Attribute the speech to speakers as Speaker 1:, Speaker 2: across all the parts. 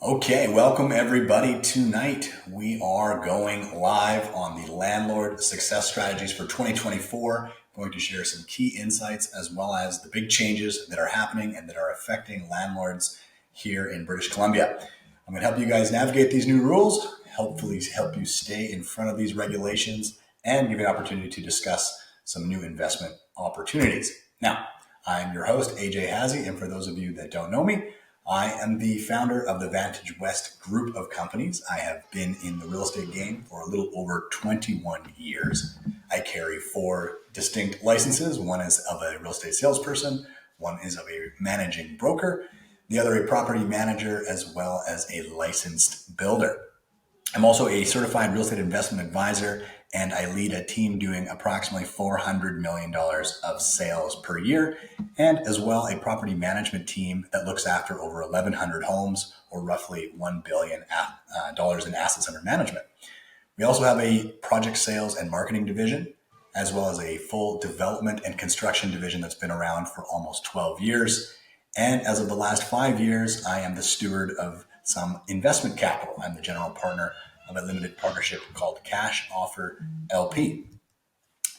Speaker 1: Okay, welcome everybody. Tonight we are going live on the Landlord Success Strategies for 2024. I'm going to share some key insights as well as the big changes that are happening and that are affecting landlords here in British Columbia. I'm going to help you guys navigate these new rules, hopefully help you stay in front of these regulations, and give you an opportunity to discuss some new investment opportunities. Now, I'm your host, AJ Hazzi, and for those of you that don't know me, I am the founder of the Vantage West group of companies. I have been in the real estate game for a little over 21 years. I carry 4 distinct licenses. One is of a real estate salesperson, one is of a managing broker, the other a property manager, as well as a licensed builder. I'm also a certified real estate investment advisor, and I lead a team doing approximately $400 million of sales per year, and as well a property management team that looks after over 1,100 homes, or roughly $1 billion in assets under management. We also have a project sales and marketing division, as well as a full development and construction division that's been around for almost 12 years. And as of the last 5 years, I am the steward of some investment capital. I'm the general partner of a limited partnership called Cash Offer LP.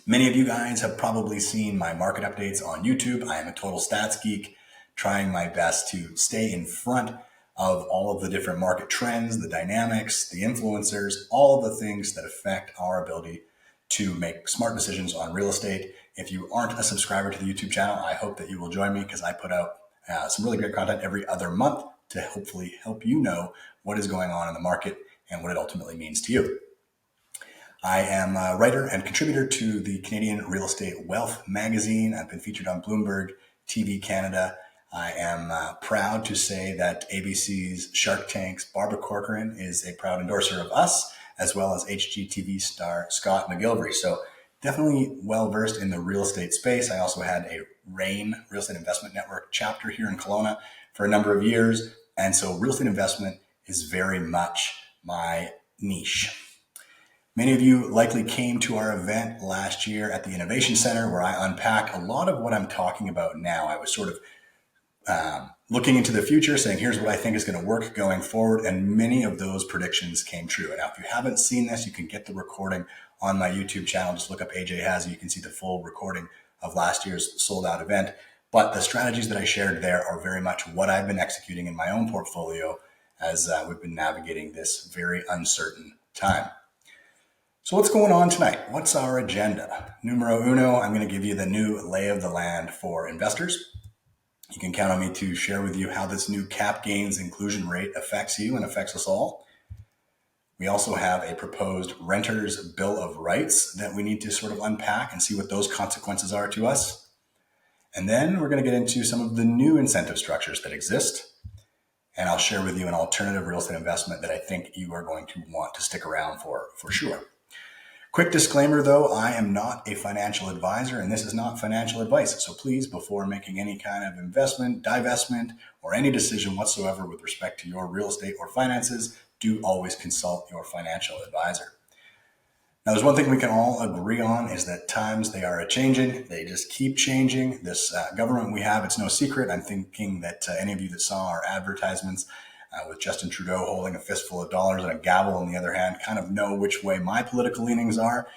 Speaker 1: Many of you guys have probably seen my market updates on YouTube. I am a total stats geek, trying my best to stay in front of all of the different market trends, the dynamics, the influencers, all of the things that affect our ability to make smart decisions on real estate. If you aren't a subscriber to the YouTube channel, I hope that you will join me because I put out some really great content every other month to hopefully help you know what is going on in the market and what it ultimately means to you. I am a writer and contributor to the Canadian Real Estate Wealth magazine. I've been featured on Bloomberg TV Canada. I am proud to say that ABC's Shark Tank's Barbara Corcoran is a proud endorser of us, as well as HGTV star Scott McGilvery. So definitely well-versed in the real estate space. I also had a RAIN, Real Estate Investment Network chapter here in Kelowna for a number of years. And so real estate investment is very much my niche. Many of you likely came to our event last year at the Innovation Center, where I unpack a lot of what I'm talking about now. I was sort of looking into the future, saying, here's what I think is going to work going forward. And many of those predictions came true. And now, if you haven't seen this, you can get the recording on my YouTube channel. Just look up AJ Hazzi. You can see the full recording of last year's sold out event. But the strategies that I shared there are very much what I've been executing in my own portfolio as we've been navigating this very uncertain time. So what's going on tonight? What's our agenda? Numero uno, I'm going to give you the new lay of the land for investors. You can count on me to share with you how this new cap gains inclusion rate affects you and affects us all. We also have a proposed renters bill of rights that we need to sort of unpack and see what those consequences are to us. And then we're going to get into some of the new incentive structures that exist. And I'll share with you an alternative real estate investment that I think you are going to want to stick around for sure. Quick disclaimer though, I am not a financial advisor and this is not financial advice. So please, before making any kind of investment, divestment, or any decision whatsoever with respect to your real estate or finances, do always consult your financial advisor. Now, there's one thing we can all agree on is that times they are a-changing. They just keep changing. This government we have, it's no secret. I'm thinking that any of you that saw our advertisements with Justin Trudeau holding a fistful of dollars and a gavel in the other hand kind of know which way my political leanings are.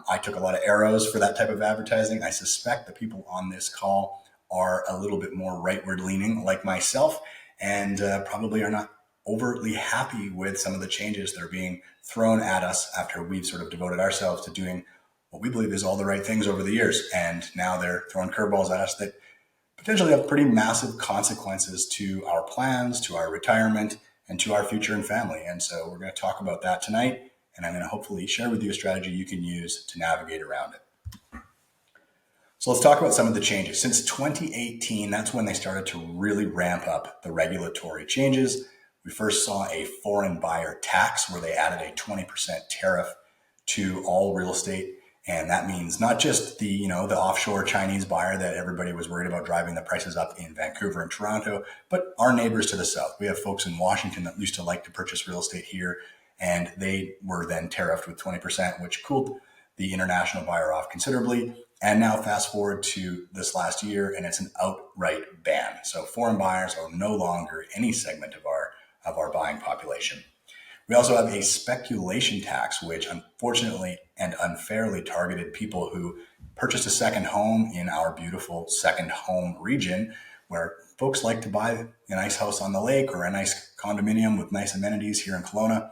Speaker 1: I took a lot of arrows for that type of advertising. I suspect the people on this call are a little bit more rightward leaning like myself and probably are not overtly happy with some of the changes that are being thrown at us after we've sort of devoted ourselves to doing what we believe is all the right things over the years. And now they're throwing curveballs at us that potentially have pretty massive consequences to our plans, to our retirement, and to our future and family. And so we're going to talk about that tonight. And I'm going to hopefully share with you a strategy you can use to navigate around it. So let's talk about some of the changes. Since 2018, that's when they started to really ramp up the regulatory changes. We first saw a foreign buyer tax where they added a 20% tariff to all real estate. And that means not just the offshore Chinese buyer that everybody was worried about driving the prices up in Vancouver and Toronto, but our neighbors to the south. We have folks in Washington that used to like to purchase real estate here, and they were then tariffed with 20%, which cooled the international buyer off considerably. And now fast forward to this last year, and it's an outright ban. So foreign buyers are no longer any segment of our population. We also have a speculation tax, which unfortunately and unfairly targeted people who purchased a second home in our beautiful second home region, where folks like to buy a nice house on the lake or a nice condominium with nice amenities here in Kelowna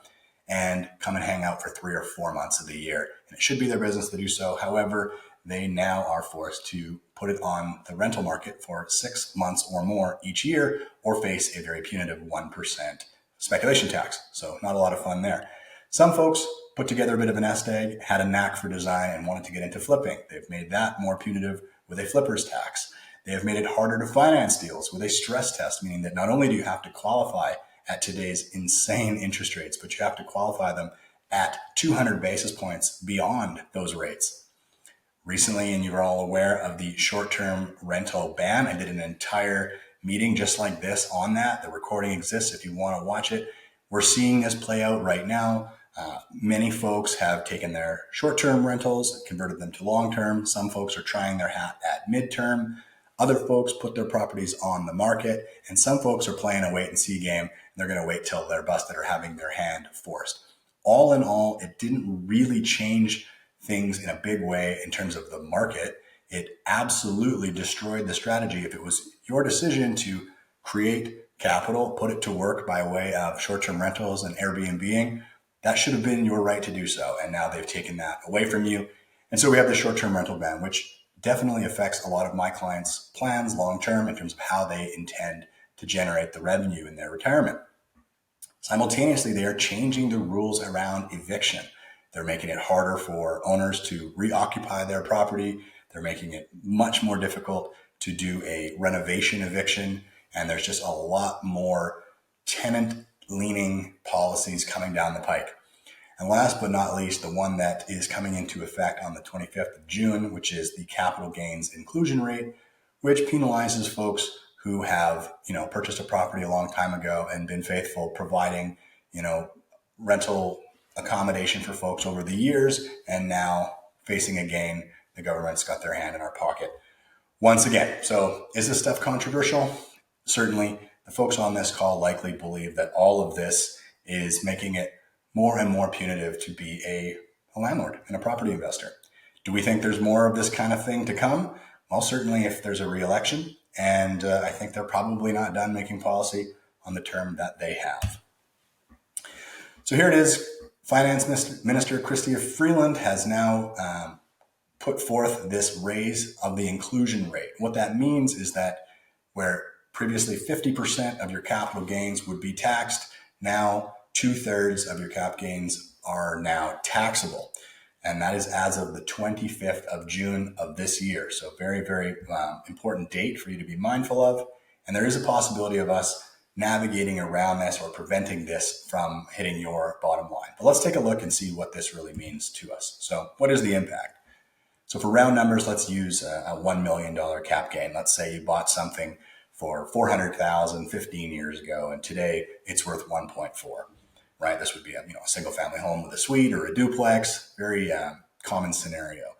Speaker 1: and come and hang out for 3 or 4 months of the year. And it should be their business to do so. However, they now are forced to put it on the rental market for 6 months or more each year, or face a very punitive 1% speculation tax. So not a lot of fun there. Some folks put together a bit of a nest egg, had a knack for design, and wanted to get into flipping. They've made that more punitive with a flipper's tax. They have made it harder to finance deals with a stress test, meaning that not only do you have to qualify at today's insane interest rates, but you have to qualify them at 200 basis points beyond those rates. Recently, and you're all aware of the short-term rental ban. I did an entire meeting just like this on that. The recording exists if you want to watch it. We're seeing this play out right now. Many folks have taken their short-term rentals, converted them to long-term. Some folks are trying their hat at mid-term. Other folks put their properties on the market, and some folks are playing a wait-and-see game. They're going to wait till they're busted or having their hand forced. All in all, it didn't really change things in a big way in terms of the market. It absolutely destroyed the strategy. If it was your decision to create capital, put it to work by way of short-term rentals and Airbnb-ing, that should have been your right to do so. And now they've taken that away from you. And so we have the short-term rental ban, which definitely affects a lot of my clients' plans long-term in terms of how they intend to generate the revenue in their retirement. Simultaneously, they are changing the rules around eviction. They're making it harder for owners to reoccupy their property. They're making it much more difficult to do a renovation eviction. And there's just a lot more tenant-leaning policies coming down the pike. And last but not least, the one that is coming into effect on the 25th of June, which is the capital gains inclusion rate, which penalizes folks who have, purchased a property a long time ago and been faithful providing, rental accommodation for folks over the years, and now facing a gain, the government's got their hand in our pocket once again. So is this stuff controversial? Certainly. The folks on this call likely believe that all of this is making it more and more punitive to be a landlord and a property investor. Do we think there's more of this kind of thing to come? Well, certainly if there's a re-election, and I think they're probably not done making policy on the term that they have. So here it is. Finance Minister Chrystia Freeland has now put forth this raise of the inclusion rate. What that means is that where previously 50% of your capital gains would be taxed, now 2/3 of your cap gains are now taxable. And that is as of the 25th of June of this year. So very, very important date for you to be mindful of. And there is a possibility of us navigating around this or preventing this from hitting your bottom line. But let's take a look and see what this really means to us. So what is the impact? So for round numbers, let's use a $1 million cap gain. Let's say you bought something for $400,000 15 years ago, and today it's worth 1.4. Right? This would be a single family home with a suite or a duplex, very common scenario.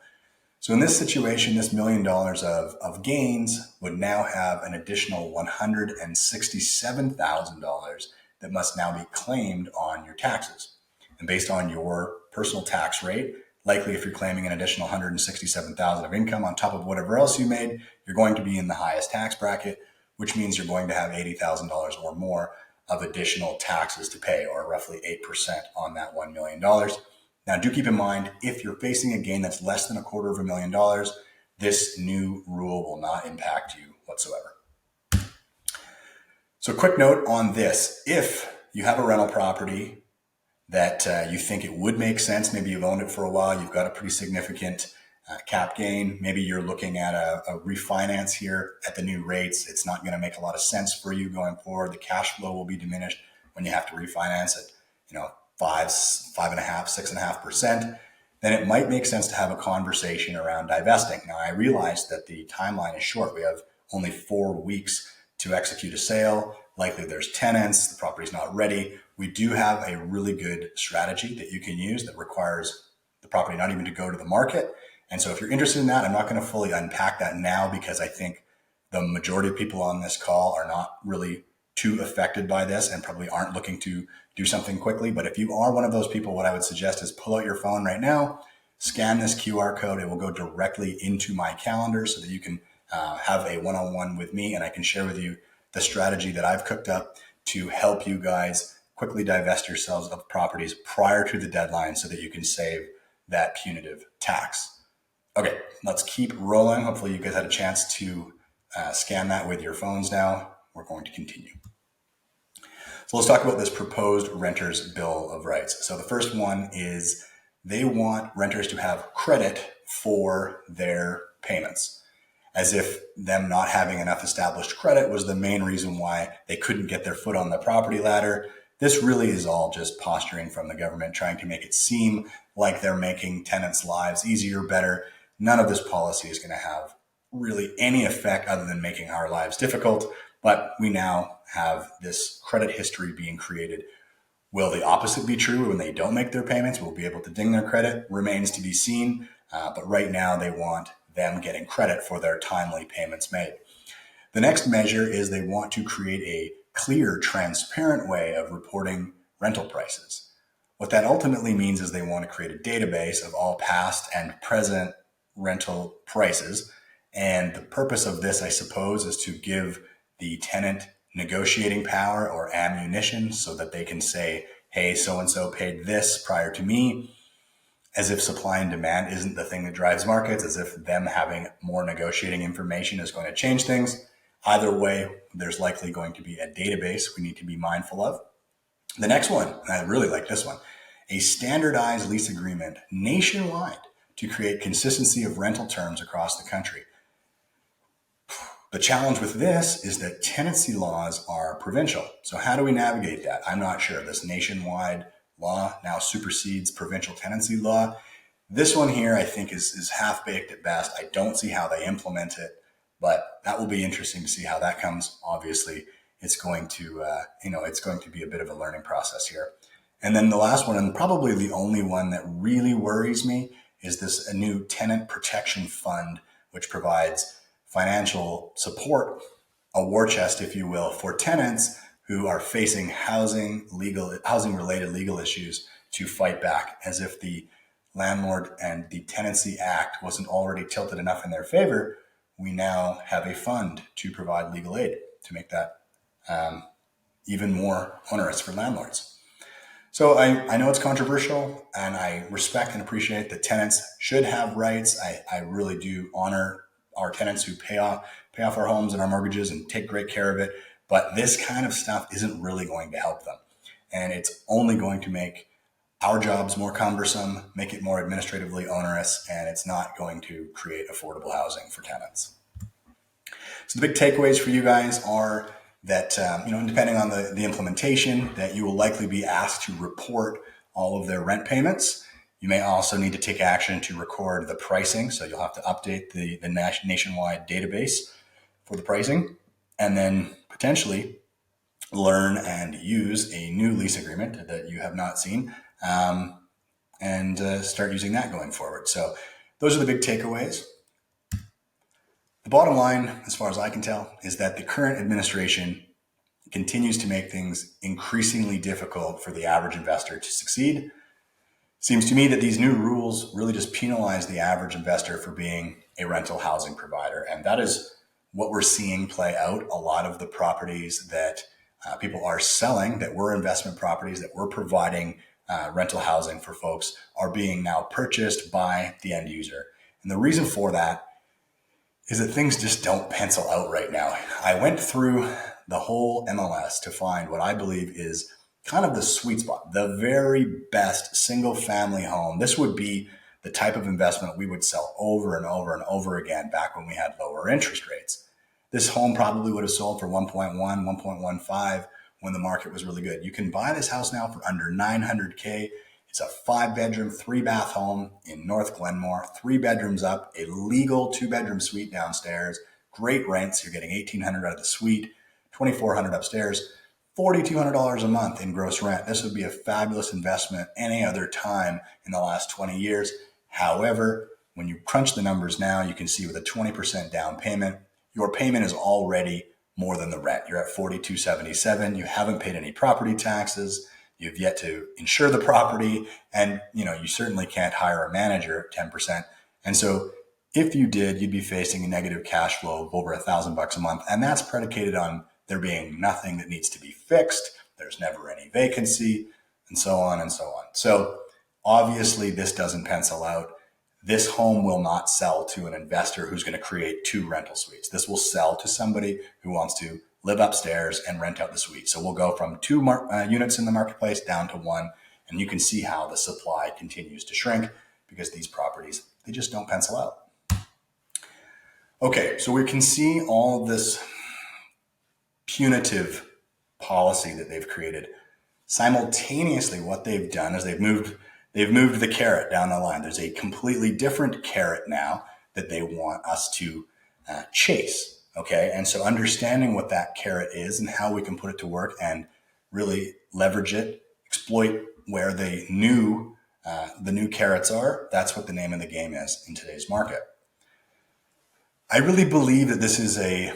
Speaker 1: So in this situation, this $1 million of gains would now have an additional $167,000 that must now be claimed on your taxes. And based on your personal tax rate, likely if you're claiming an additional $167,000 of income on top of whatever else you made, you're going to be in the highest tax bracket, which means you're going to have $80,000 or more of additional taxes to pay, or roughly 8% on that $1 million. Now, do keep in mind, if you're facing a gain that's less than $250,000, this new rule will not impact you whatsoever. So quick note on this. If you have a rental property that you think it would make sense, maybe you've owned it for a while, you've got a pretty significant cap gain, maybe you're looking at a refinance here at the new rates, it's not going to make a lot of sense for you going forward. The cash flow will be diminished when you have to refinance it, 5.5%, 6.5%, then it might make sense to have a conversation around divesting. Now, I realize that the timeline is short. We have only 4 weeks to execute a sale. Likely there's tenants, the property's not ready. We do have a really good strategy that you can use that requires the property not even to go to the market. And so if you're interested in that, I'm not going to fully unpack that now because I think the majority of people on this call are not really too affected by this and probably aren't looking to do something quickly. But if you are one of those people, what I would suggest is pull out your phone right now, scan this QR code. It will go directly into my calendar so that you can have a one-on-one with me, and I can share with you the strategy that I've cooked up to help you guys quickly divest yourselves of properties prior to the deadline so that you can save that punitive tax. Okay, let's keep rolling. Hopefully you guys had a chance to scan that with your phones now. We're going to continue. So let's talk about this proposed renters' bill of rights. So the first one is they want renters to have credit for their payments, as if them not having enough established credit was the main reason why they couldn't get their foot on the property ladder. This really is all just posturing from the government, trying to make it seem like they're making tenants' lives easier, better. None of this policy is going to have really any effect other than making our lives difficult. But we now have this credit history being created. Will the opposite be true? When they don't make their payments, we'll be able to ding their credit. Remains to be seen. But right now they want them getting credit for their timely payments made. The next measure is they want to create a clear, transparent way of reporting rental prices. What that ultimately means is they want to create a database of all past and present rental prices. And the purpose of this, I suppose, is to give the tenant negotiating power or ammunition so that they can say, hey, so-and-so paid this prior to me, as if supply and demand isn't the thing that drives markets, as if them having more negotiating information is going to change things. Either way, there's likely going to be a database we need to be mindful of. The next one, and I really like this one, a standardized lease agreement nationwide to create consistency of rental terms across the country. The challenge with this is that tenancy laws are provincial. So how do we navigate that? I'm not sure. This nationwide law now supersedes provincial tenancy law. This one here, I think, is half-baked at best. I don't see how they implement it, but that will be interesting to see how that comes. Obviously, it's going to, it's going to be a bit of a learning process here. And then the last one, and probably the only one that really worries me, is a new tenant protection fund, which provides financial support, a war chest, if you will, for tenants who are facing housing-related legal issues to fight back, as if the Landlord and the Tenancy Act wasn't already tilted enough in their favor. We now have a fund to provide legal aid to make that even more onerous for landlords. So I know it's controversial, and I respect and appreciate that tenants should have rights. I really do honor our tenants who pay off our homes and our mortgages and take great care of it. But this kind of stuff isn't really going to help them. And it's only going to make our jobs more cumbersome, make it more administratively onerous, and it's not going to create affordable housing for tenants. So the big takeaways for you guys are that, depending on the implementation, that you will likely be asked to report all of their rent payments. You may also need to take action to record the pricing. So you'll have to update the nationwide database for the pricing, and then potentially learn and use a new lease agreement that you have not seen, and start using that going forward. So those are the big takeaways. The bottom line, as far as I can tell, is that the current administration continues to make things increasingly difficult for the average investor to succeed. Seems to me that these new rules really just penalize the average investor for being a rental housing provider. And that is what we're seeing play out. A lot of the properties that people are selling, that were investment properties, that were providing rental housing for folks, are being now purchased by the end user. And the reason for that is that things just don't pencil out right now. I went through the whole MLS to find what I believe is kind of the sweet spot, the very best single family home. This would be the type of investment we would sell over and over and over again back when we had lower interest rates. This home probably would have sold for 1.1, 1.15 when the market was really good. You can buy this house now for under $900K. It's a 5-bedroom, 3-bath home in North Glenmore, 3 bedrooms up, a legal 2-bedroom suite downstairs, great rents. You're getting $1,800 out of the suite, $2,400 upstairs, $4,200 a month in gross rent. This would be a fabulous investment any other time in the last 20 years. However, when you crunch the numbers now, you can see with a 20% down payment, your payment is already more than the rent. You're at $42.77. You haven't paid any property taxes. You've yet to insure the property, and you certainly can't hire a manager at 10%. And so if you did, you'd be facing a negative cash flow of over $1,000 a month. And that's predicated on there being nothing that needs to be fixed. There's never any vacancy, and so on and so on. So obviously this doesn't pencil out. This home will not sell to an investor who's going to create 2 rental suites. This will sell to somebody who wants to live upstairs and rent out the suite. So we'll go from 2 units in the marketplace down to 1. And you can see how the supply continues to shrink because these properties, they just don't pencil out. Okay, so we can see all of this punitive policy that they've created. Simultaneously, what they've done is they've moved the carrot down the line. There's a completely different carrot now that they want us to chase. Okay, and so understanding what that carrot is and how we can put it to work and really leverage it, exploit where the new carrots are. That's what the name of the game is in today's market. I really believe that this is a,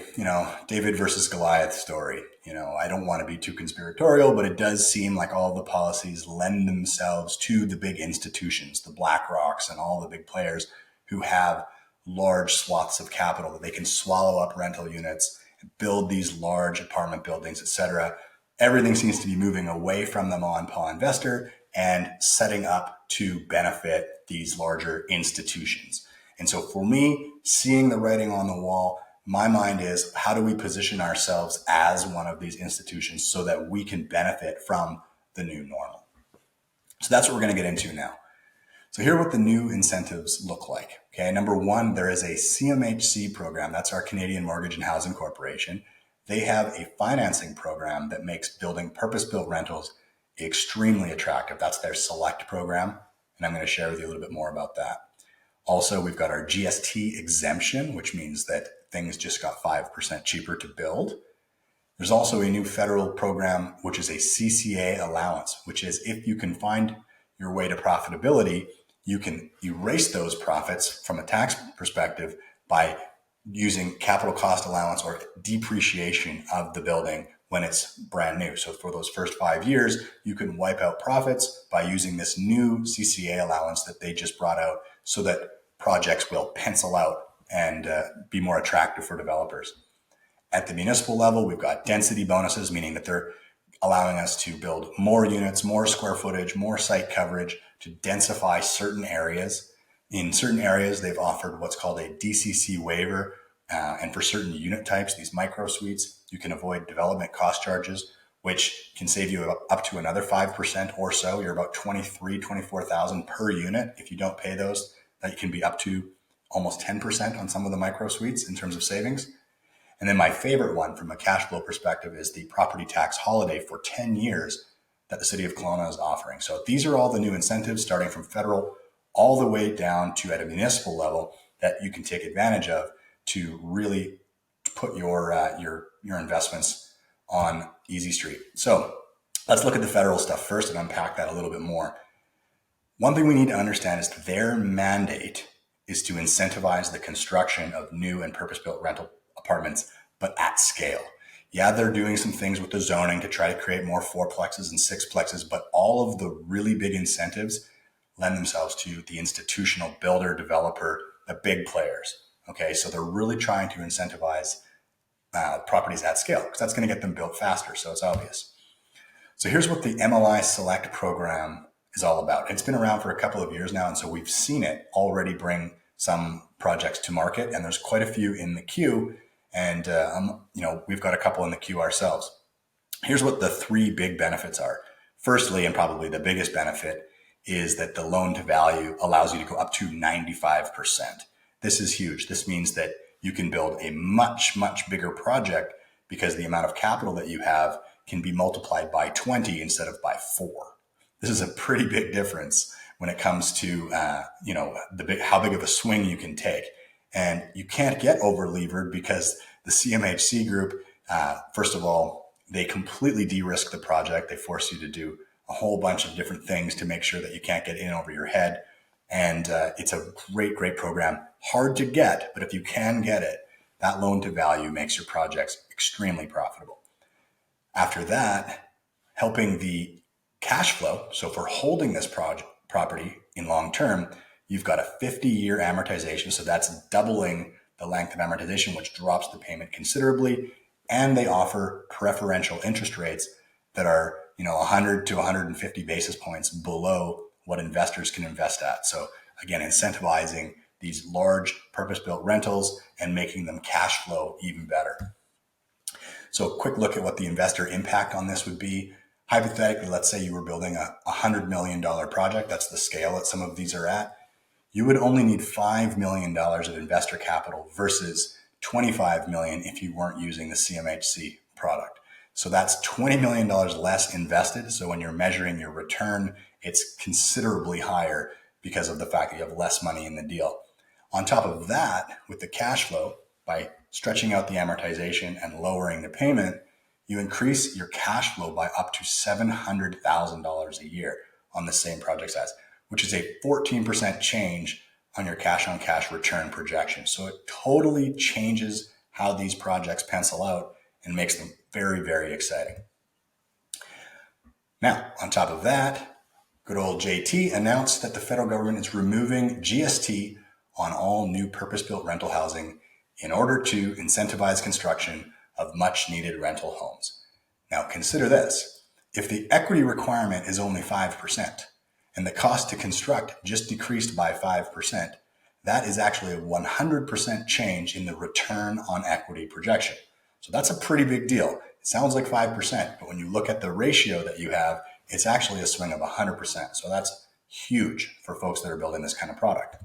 Speaker 1: David versus Goliath story. I don't want to be too conspiratorial, but it does seem like all the policies lend themselves to the big institutions, the BlackRocks and all the big players who have large swaths of capital that they can swallow up rental units, build these large apartment buildings, etc. Everything seems to be moving away from the mom-and-pop investor and setting up to benefit these larger institutions. And so for me, seeing the writing on the wall, my mind is, how do we position ourselves as one of these institutions so that we can benefit from the new normal? So that's what we're going to get into now. So here are what the new incentives look like. Okay, number 1, there is a CMHC program. That's our Canadian Mortgage and Housing Corporation. They have a financing program that makes building purpose-built rentals extremely attractive. That's their Select program. And I'm going to share with you a little bit more about that. Also, we've got our GST exemption, which means that things just got 5% cheaper to build. There's also a new federal program, which is a CCA allowance, which is if you can find your way to profitability, you can erase those profits from a tax perspective by using capital cost allowance or depreciation of the building when it's brand new. So for those first 5 years, you can wipe out profits by using this new CCA allowance that they just brought out so that projects will pencil out and be more attractive for developers. At the municipal level, we've got density bonuses, meaning that they're allowing us to build more units, more square footage, more site coverage to densify certain areas. In certain areas, they've offered what's called a DCC waiver. And for certain unit types, these micro suites, you can avoid development cost charges, which can save you up to another 5% or so. You're about $24,000 per unit. If you don't pay those, that can be up to almost 10% on some of the micro suites in terms of savings. And then my favorite one from a cash flow perspective is the property tax holiday for 10 years that the city of Kelowna is offering. So these are all the new incentives starting from federal all the way down to at a municipal level that you can take advantage of to really put your investments on easy street. So let's look at the federal stuff first and unpack that a little bit more. One thing we need to understand is their mandate is to incentivize the construction of new and purpose-built rental apartments, but at scale. Yeah, they're doing some things with the zoning to try to create more 4plexes and 6plexes, but all of the really big incentives lend themselves to the institutional builder, developer, the big players. Okay, so they're really trying to incentivize properties at scale because that's going to get them built faster, so it's obvious. So here's what the MLI Select program is all about. It's been around for a couple of years now, and so we've seen it already bring some projects to market, and there's quite a few in the queue, and we've got a couple in the queue ourselves. Here's what the 3 big benefits are. Firstly, and probably the biggest benefit, is that the loan to value allows you to go up to 95%. This is huge. This means that you can build a much, much bigger project because the amount of capital that you have can be multiplied by 20 instead of by 4. This is a pretty big difference when it comes to how big of a swing you can take. And you can't get over levered because the CMHC group, first of all, they completely de-risk the project. They force you to do a whole bunch of different things to make sure that you can't get in over your head. And it's a great, great program. Hard to get, but if you can get it, that loan to value makes your projects extremely profitable. After that, helping the cash flow. So for holding this property in long term, you've got a 50-year amortization. So that's doubling the length of amortization, which drops the payment considerably. And they offer preferential interest rates that are 100 to 150 basis points below what investors can invest at. So again, incentivizing these large purpose-built rentals and making them cash flow even better. So a quick look at what the investor impact on this would be. Hypothetically, let's say you were building a $100 million project. That's the scale that some of these are at. You would only need $5 million of investor capital versus $25 million if you weren't using the CMHC product. So that's $20 million less invested. So when you're measuring your return, it's considerably higher because of the fact that you have less money in the deal. On top of that, with the cash flow, by stretching out the amortization and lowering the payment, you increase your cash flow by up to $700,000 a year on the same project size, which is a 14% change on your cash on cash return projection. So it totally changes how these projects pencil out and makes them very, very exciting. Now, on top of that, good old JT announced that the federal government is removing GST on all new purpose-built rental housing in order to incentivize construction of much needed rental homes. Now consider this. If the equity requirement is only 5% and the cost to construct just decreased by 5%, that is actually a 100% change in the return on equity projection. So that's a pretty big deal. It sounds like 5%, but when you look at the ratio that you have, it's actually a swing of 100%. So that's huge for folks that are building this kind of product.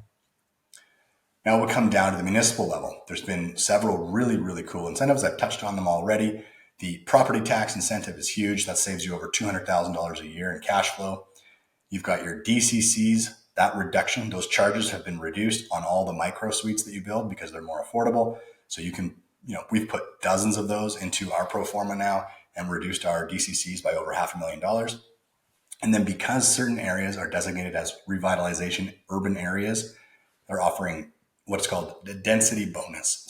Speaker 1: Now we'll come down to the municipal level. There's been several really, really cool incentives. I've touched on them already. The property tax incentive is huge. That saves you over $200,000 a year in cash flow. You've got your DCCs, that reduction, those charges have been reduced on all the micro suites that you build because they're more affordable. So you can, we've put dozens of those into our pro forma now and reduced our DCCs by over $500,000. And then because certain areas are designated as revitalization urban areas, they're offering what's called a density bonus,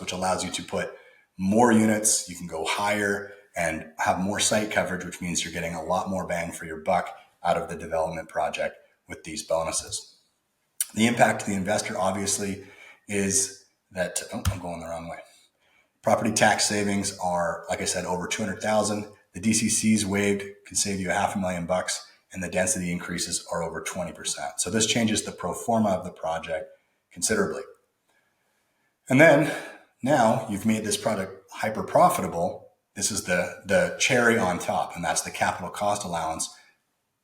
Speaker 1: which allows you to put more units. You can go higher and have more site coverage, which means you're getting a lot more bang for your buck out of the development project with these bonuses. The impact to the investor obviously is that, I'm going the wrong way. Property tax savings are, like I said, over $200,000. The DCCs waived can save you $500,000, and the density increases are over 20%. So this changes the pro forma of the project considerably. And then now you've made this product hyper profitable. This is the cherry on top, and that's the capital cost allowance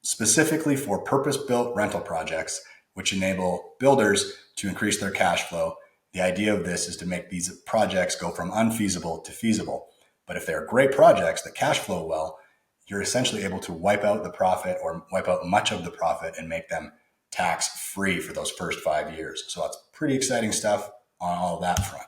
Speaker 1: specifically for purpose-built rental projects, which enable builders to increase their cash flow. The idea of this is to make these projects go from unfeasible to feasible. But if they're great projects that cash flow well, you're essentially able to wipe out the profit or wipe out much of the profit and make them tax free for those first 5 years. So that's pretty exciting stuff on all that front.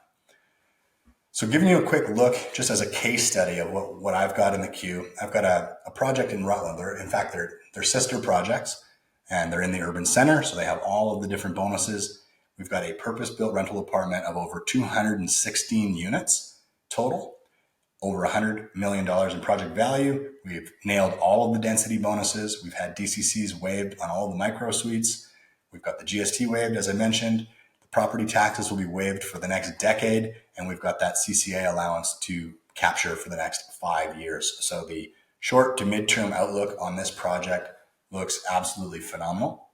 Speaker 1: So giving you a quick look, just as a case study of what I've got in the queue, I've got a project in Rutland. They're sister projects, and they're in the urban center, so they have all of the different bonuses. We've got a purpose-built rental apartment of over 216 units total, over $100 million in project value. We've nailed all of the density bonuses. We've had DCCs waived on all the micro suites. We've got the GST waived, as I mentioned. The property taxes will be waived for the next decade, and we've got that CCA allowance to capture for the next 5 years. So the short to midterm outlook on this project looks absolutely phenomenal.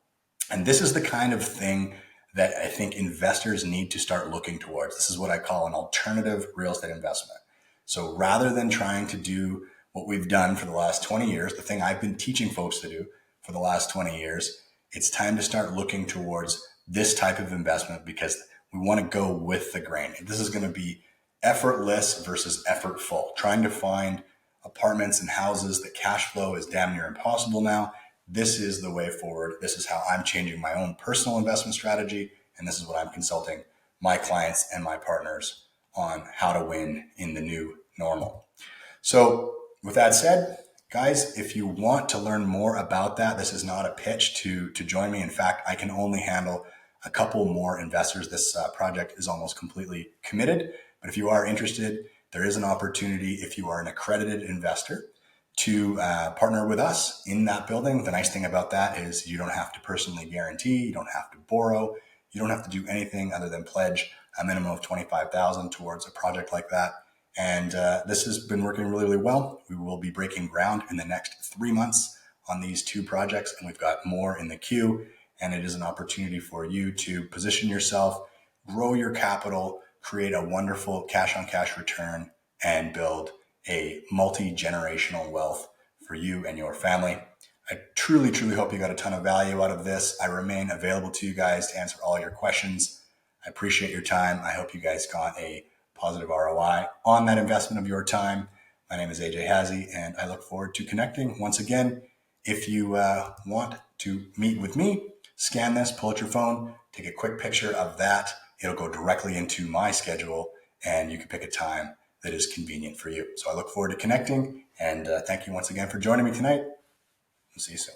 Speaker 1: And this is the kind of thing that I think investors need to start looking towards. This is what I call an alternative real estate investment. So rather than trying to do what we've done for the last 20 years, the thing I've been teaching folks to do for the last 20 years, it's time to start looking towards this type of investment because we want to go with the grain. This is going to be effortless versus effortful, trying to find apartments and houses that cash flow is damn near impossible now. This is the way forward. This is how I'm changing my own personal investment strategy. And this is what I'm consulting my clients and my partners on how to win in the new normal. So with that said, guys, if you want to learn more about that, this is not a pitch to join me. In fact, I can only handle a couple more investors. This project is almost completely committed, but if you are interested, there is an opportunity if you are an accredited investor to partner with us in that building. The nice thing about that is you don't have to personally guarantee, you don't have to borrow, you don't have to do anything other than pledge a minimum of $25,000 towards a project like that. And this has been working really, really well. We will be breaking ground in the next 3 months on these 2 projects, and we've got more in the queue. And it is an opportunity for you to position yourself, grow your capital, create a wonderful cash on cash return, and build a multi-generational wealth for you and your family. I truly, truly hope you got a ton of value out of this. I remain available to you guys to answer all your questions. I appreciate your time. I hope you guys got a positive ROI on that investment of your time. My name is AJ Hazzi, and I look forward to connecting once again. If you want to meet with me, scan this, pull out your phone, take a quick picture of that. It'll go directly into my schedule, and you can pick a time that is convenient for you. So I look forward to connecting, and thank you once again for joining me tonight. We'll see you soon.